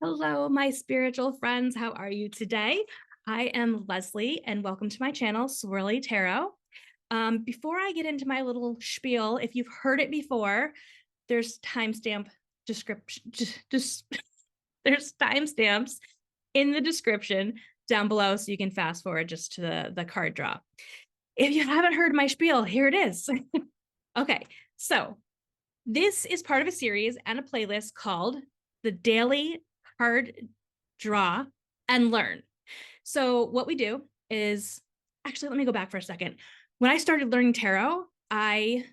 Hello, my spiritual friends. How are you today? I am Lesley, and welcome to my channel, Swirly Tarot. Before I get into my little spiel, if you've heard it before, there's timestamp description. There's timestamps in the description down below, so you can fast forward just to the card draw. If you haven't heard my spiel, here it is. Okay, so this is part of a series and a playlist called the Daily Card Draw and Learn. So what we do is, actually, let me go back for a second. When I started learning tarot, I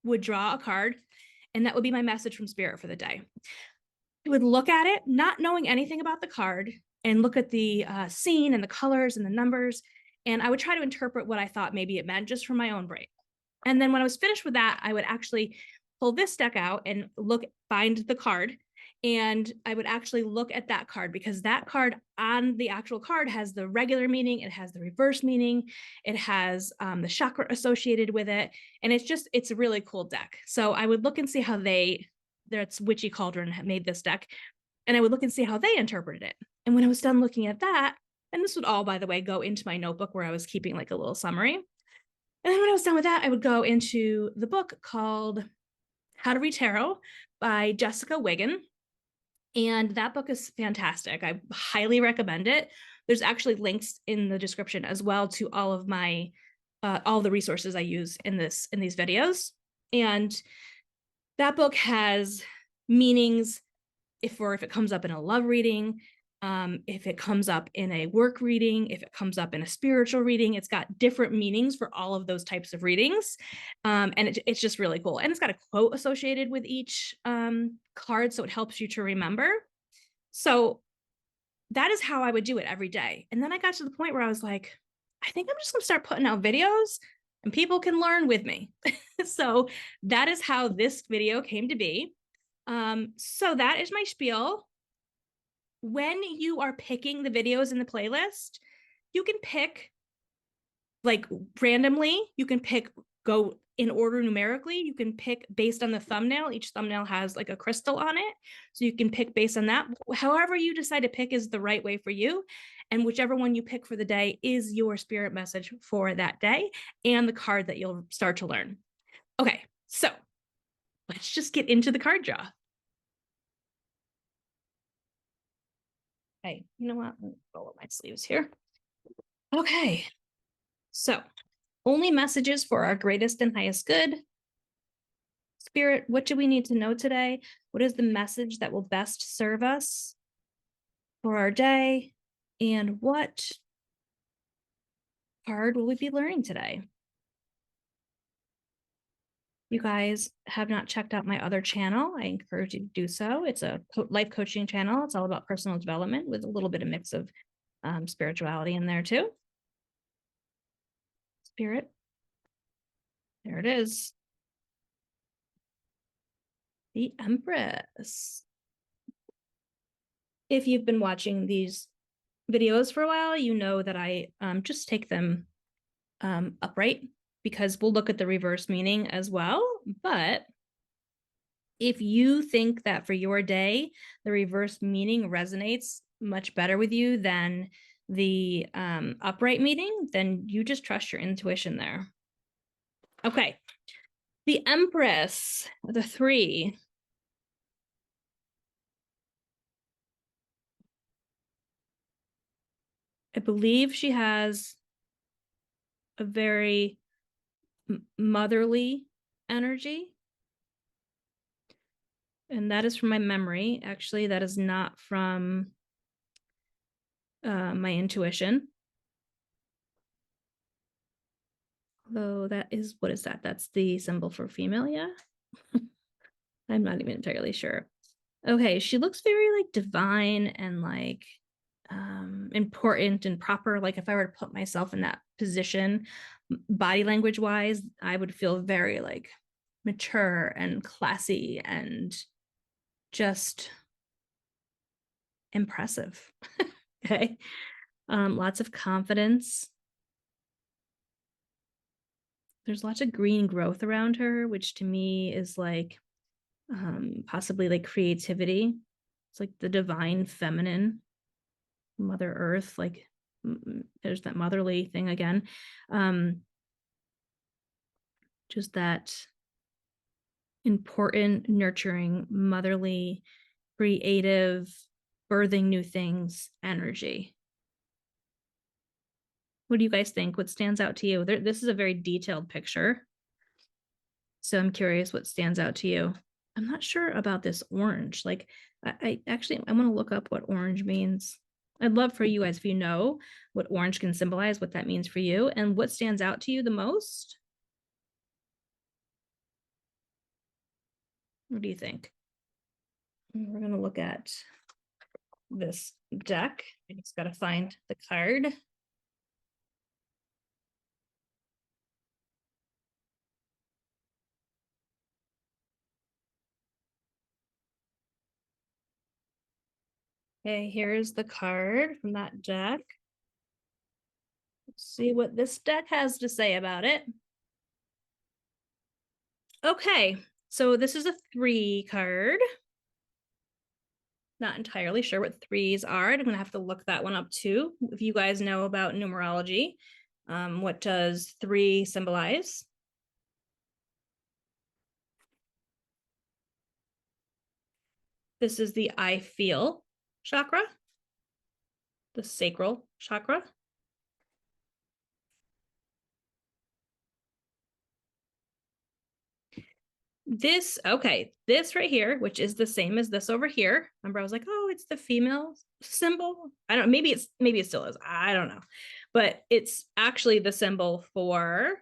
would draw a card, and that would be my message from spirit for the day. I would look at it, not knowing anything about the card, and look at the scene and the colors and the numbers, and I would try to interpret what I thought maybe it meant just from my own brain. And then when I was finished with that, I would actually pull this deck out and find the card. And I would actually look at that card, because that card on the actual card has the regular meaning, it has the reverse meaning, it has the chakra associated with it. And it's a really cool deck. So I would look and see how that's Witchy Cauldron made this deck. And I would look and see how they interpreted it. And when I was done looking at that, and this would all, by the way, go into my notebook where I was keeping like a little summary. And then when I was done with that, I would go into the book called How to Read Tarot by Jessica Wiggan. And that book is fantastic. I highly recommend it. There's actually links in the description as well to all of my all the resources I use in these videos. And that book has meanings if it comes up in a love reading, if it comes up in a work reading, if it comes up in a spiritual reading. It's got different meanings for all of those types of readings. And it's just really cool. And it's got a quote associated with each card, so it helps you to remember. So that is how I would do it every day. And then I got to the point where I was like, I think I'm just going to start putting out videos and people can learn with me. So that is how this video came to be. So that is my spiel. When you are picking the videos in the playlist, you can pick like randomly. You can go in order numerically. You can pick based on the thumbnail. Each thumbnail has like a crystal on it. So you can pick based on that. However you decide to pick is the right way for you. And whichever one you pick for the day is your spirit message for that day and the card that you'll start to learn. Okay, so let's just get into the card draw. Hey, you know what? Let me roll up my sleeves here. Okay, so only messages for our greatest and highest good. Spirit, what do we need to know today? What is the message that will best serve us for our day? And what card will we be learning today? You guys have not checked out my other channel, I encourage you to do so. It's a life coaching channel. It's all about personal development with a little bit of mix of spirituality in there too. Spirit, there it is. The Empress. If you've been watching these videos for a while, you know that I just take them upright, because we'll look at the reverse meaning as well. But if you think that for your day, the reverse meaning resonates much better with you than the upright meaning, then you just trust your intuition there. Okay. The Empress, the 3. I believe she has a very motherly energy. And that is from my memory. Actually, that is not from my intuition. Although that is, what is that? That's the symbol for female, yeah? I'm not even entirely sure. Okay, she looks very like divine and like important and proper. Like if I were to put myself in that position, body language wise, I would feel very like mature and classy and just impressive. Okay. Lots of confidence. There's lots of green growth around her, which to me is like possibly like creativity. It's like the divine feminine, Mother Earth, like there's that motherly thing again. Just that important, nurturing, motherly, creative, birthing new things energy. What do you guys think? What stands out to you? This is a very detailed picture. So I'm curious what stands out to you. I'm not sure about this orange. Like, I want to look up what orange means. I'd love for you guys, if you know what orange can symbolize, what that means for you, and what stands out to you the most. What do you think? We're going to look at this deck. I just got to find the card. Okay, here's the card from that deck. Let's see what this deck has to say about it. Okay, so this is a 3 card. Not entirely sure what 3s are. I'm gonna have to look that one up too. If you guys know about numerology, what does 3 symbolize? This is the I feel chakra, the sacral chakra. This right here, which is the same as this over here. Remember, I was like, oh, it's the female symbol. I don't know, maybe it still is. I don't know. But it's actually the symbol for,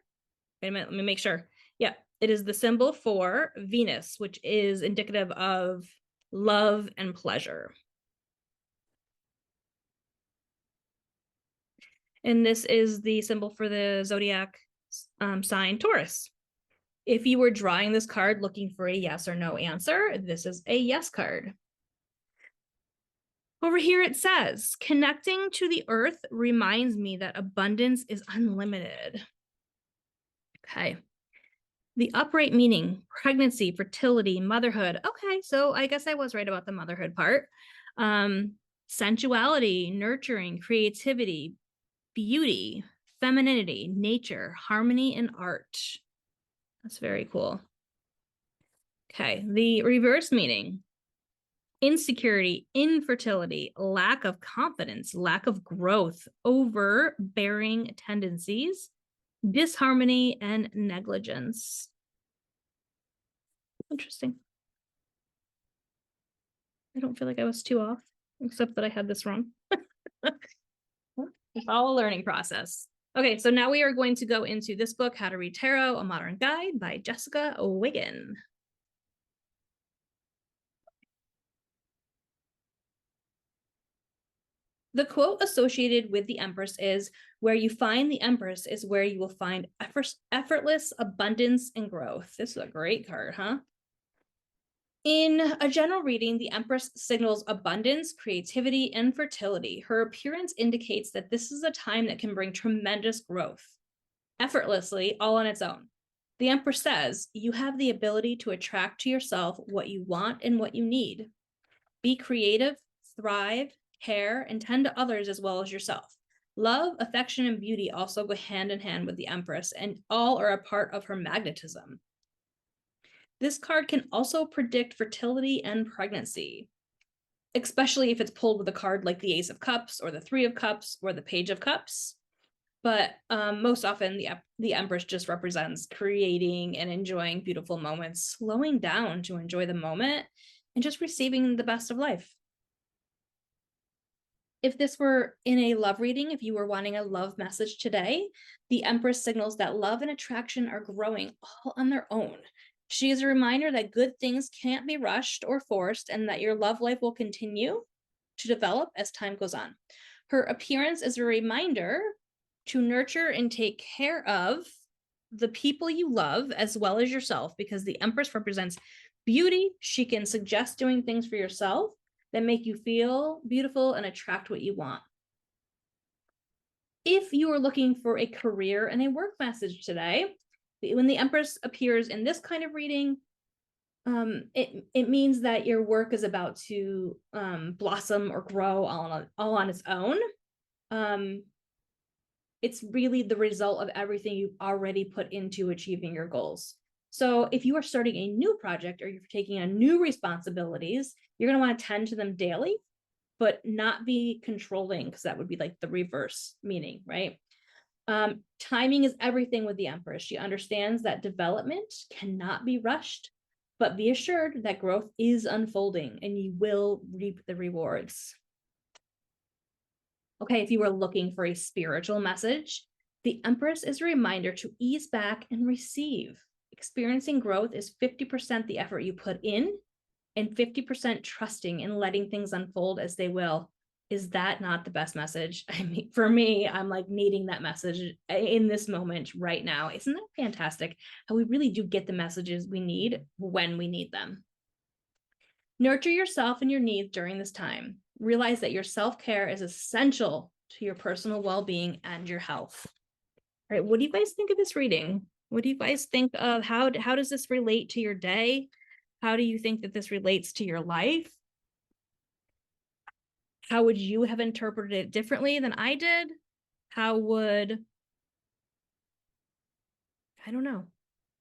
wait a minute, let me make sure. Yeah, it is the symbol for Venus, which is indicative of love and pleasure. And this is the symbol for the zodiac sign Taurus. If you were drawing this card looking for a yes or no answer, this is a yes card. Over here it says, connecting to the earth reminds me that abundance is unlimited. Okay. The upright meaning, pregnancy, fertility, motherhood. Okay, so I guess I was right about the motherhood part. Sensuality, nurturing, creativity, beauty, femininity, nature, harmony, and art. That's very cool. Okay, the reverse meaning, insecurity, infertility, lack of confidence, lack of growth, overbearing tendencies, disharmony, and negligence. Interesting. I don't feel like I was too off, except that I had this wrong. It's all a learning process. Okay, so now we are going to go into this book, How to Read Tarot, A Modern Guide by Jessica Wiggan. The quote associated with the Empress is, where you find the Empress is where you will find effortless abundance and growth. This is a great card, huh? In a general reading, the Empress signals abundance, creativity, and fertility. Her appearance indicates that this is a time that can bring tremendous growth, effortlessly, all on its own. The Empress says, you have the ability to attract to yourself what you want and what you need. Be creative, thrive, care, and tend to others as well as yourself. Love, affection, and beauty also go hand in hand with the Empress, and all are a part of her magnetism. This card can also predict fertility and pregnancy, especially if it's pulled with a card like the Ace of Cups or the Three of Cups or the Page of Cups. But most often the Empress just represents creating and enjoying beautiful moments, slowing down to enjoy the moment, and just receiving the best of life. If this were in a love reading, if you were wanting a love message today, the Empress signals that love and attraction are growing all on their own. She is a reminder that good things can't be rushed or forced, and that your love life will continue to develop as time goes on. Her appearance is a reminder to nurture and take care of the people you love as well as yourself, because the Empress represents beauty. She can suggest doing things for yourself that make you feel beautiful and attract what you want. If you are looking for a career and a work message today, when the Empress appears in this kind of reading, It means that your work is about to blossom or grow all on its own. It's really the result of everything you've already put into achieving your goals. So if you are starting a new project or you're taking on new responsibilities, you're going to want to tend to them daily, but not be controlling, because that would be like the reverse meaning, right? Timing is everything with the Empress. She understands that development cannot be rushed, but be assured that growth is unfolding and you will reap the rewards. Okay, if you were looking for a spiritual message, the Empress is a reminder to ease back and receive. Experiencing growth is 50% the effort you put in and 50% trusting and letting things unfold as they will. Is that not the best message? I mean, for me, I'm like needing that message in this moment right now. Isn't that fantastic? How we really do get the messages we need when we need them. Nurture yourself and your needs during this time. Realize that your self-care is essential to your personal well-being and your health. All right, what do you guys think of this reading? What do you guys think of how does this relate to your day? How do you think that this relates to your life? How would you have interpreted it differently than I did? How would, I don't know.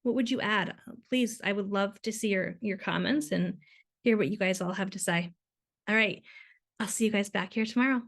What would you add? Please, I would love to see your comments and hear what you guys all have to say. All right, I'll see you guys back here tomorrow.